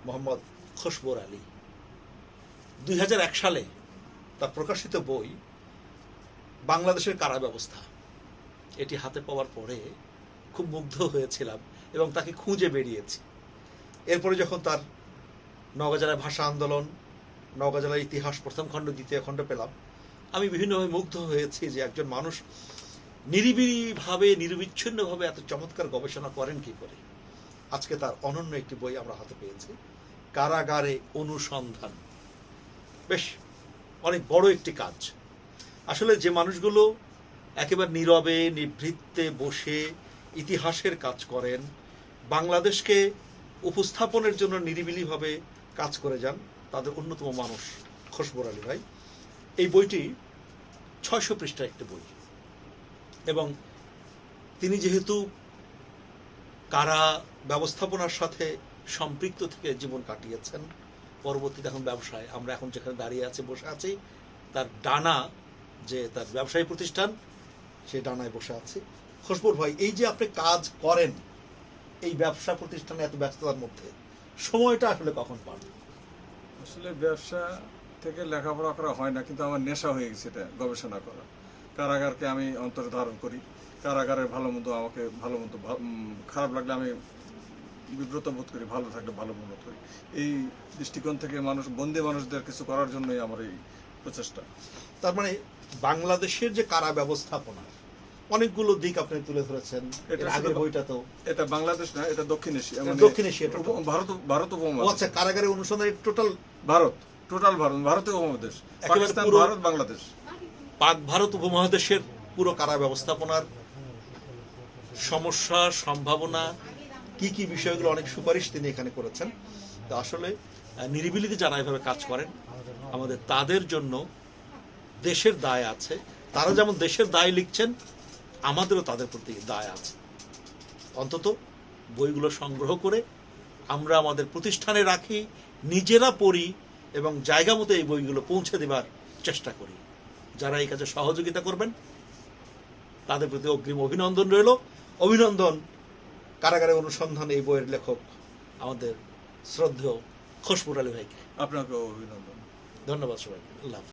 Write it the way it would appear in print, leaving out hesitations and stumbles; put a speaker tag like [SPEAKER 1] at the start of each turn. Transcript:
[SPEAKER 1] মোহাম্মদ খসবর আলী 2001 সালে তার প্রকাশিত বই বাংলাদেশের কারা ব্যবস্থা এটি হাতে পাওয়ার পরে খুব মুগ্ধ হয়েছিলাম এবং তাকে খুঁজে বেরিয়েছি। এরপরে যখন তার নওগাঁ জেলার ভাষা আন্দোলন, নওগাঁ জেলার ইতিহাস প্রথম খণ্ড দ্বিতীয় খণ্ড পেলাম, আমি বিভিন্নভাবে মুগ্ধ হয়েছি যে একজন মানুষ নিরিবিলিভাবে নিরবিচ্ছিন্নভাবে এত চমৎকার গবেষণা করেন কি করে। আজকে তার অনন্য একটি বই আমরা হাতে পেয়েছি, কারাগারে অনুসন্ধান। বেশ অনেক বড় একটি কাজ। আসলে যে মানুষগুলো একেবারে নীরবে নিভৃতে বসে ইতিহাসের কাজ করেন, বাংলাদেশকে উপস্থাপনের জন্য নিরিবিলিভাবে কাজ করে যান, তাদের অন্যতম মানুষ খসবর আলী ভাই। এই বইটি 600 পৃষ্ঠার একটি বই এবং তিনি যেহেতু কারা ব্যবস্থাপনার সাথে সম্পৃক্ত থেকে জীবন কাটিয়েছেন, পরবর্তীতে এখন ব্যবসায়, আমরা এখন যেখানে দাঁড়িয়ে আছি বসে আছি তার ডানা, যে তার ব্যবসায়ী প্রতিষ্ঠান, সেই ডানায় বসে আছি। খসবর ভাই, এই যে আপনি কাজ করেন এই ব্যবসা প্রতিষ্ঠানে এত ব্যস্ততার মধ্যে, সময়টা আসলে কখন পান?
[SPEAKER 2] আসলে ব্যবসা থেকে লেখাপড়া করা হয় না, কিন্তু আমার নেশা হয়ে গেছে এটা গবেষণা করা। কারাগারকে আমি অন্তরে ধারণ করি। কারাগারের ভালো মন্দ, আমাকে ভালো মন্দ, খারাপ লাগলে আমি বিব্রত বোধ করি, ভালো থাকলে ভালো বোধ করি। এই দৃষ্টিকোণ থেকে বন্দী মানুষদের কিছু করার জন্যই আমার এই প্রচেষ্টা।
[SPEAKER 1] তার মানে বাংলাদেশের যে কারা ব্যবস্থাপনা অনেকগুলো দিক আপনি তুলে ধরেছেন। আগের বইটা তো
[SPEAKER 2] এটা বাংলাদেশ না, এটা দক্ষিণ এশিয়া,
[SPEAKER 1] দক্ষিণ এশিয়া,
[SPEAKER 2] ভারত উপমহাদেশ।
[SPEAKER 1] আচ্ছা, কারাগারে অনুসন্ধানের টোটাল
[SPEAKER 2] ভারতীয় উপমহাদেশ, পাকিস্তান, ভারত, বাংলাদেশ,
[SPEAKER 1] পাক ভারত উপমহাদেশের পুরো কারা ব্যবস্থাপনার সমস্যা, সম্ভাবনা, কি কি বিষয়গুলো, অনেক সুপারিশ তিনি এখানে করেছেন। তো আসলে নিরিবিলিতে যারা এভাবে কাজ করেন, আমাদের তাদের জন্য দেশের দায় আছে। তারা যেমন দেশের দায় লিখছেন, আমাদেরও তাদের প্রতি দায় আছে। অন্তত বইগুলো সংগ্রহ করে আমরা আমাদের প্রতিষ্ঠানে রাখি, নিজেরা পড়ি এবং জায়গা মতো এই বইগুলো পৌঁছে দেবার চেষ্টা করি। যারা এই কাজে সহযোগিতা করবেন তাদের প্রতি অগ্রিম অভিনন্দন রইল। অভিনন্দন কারাগারে অনুসন্ধান এই বইয়ের লেখক আমাদের শ্রদ্ধেয় খসবর আলী ভাইকে।
[SPEAKER 2] আপনাকেও অভিনন্দন।
[SPEAKER 1] ধন্যবাদ সবাইকে। আল্লাহ হাফেজ।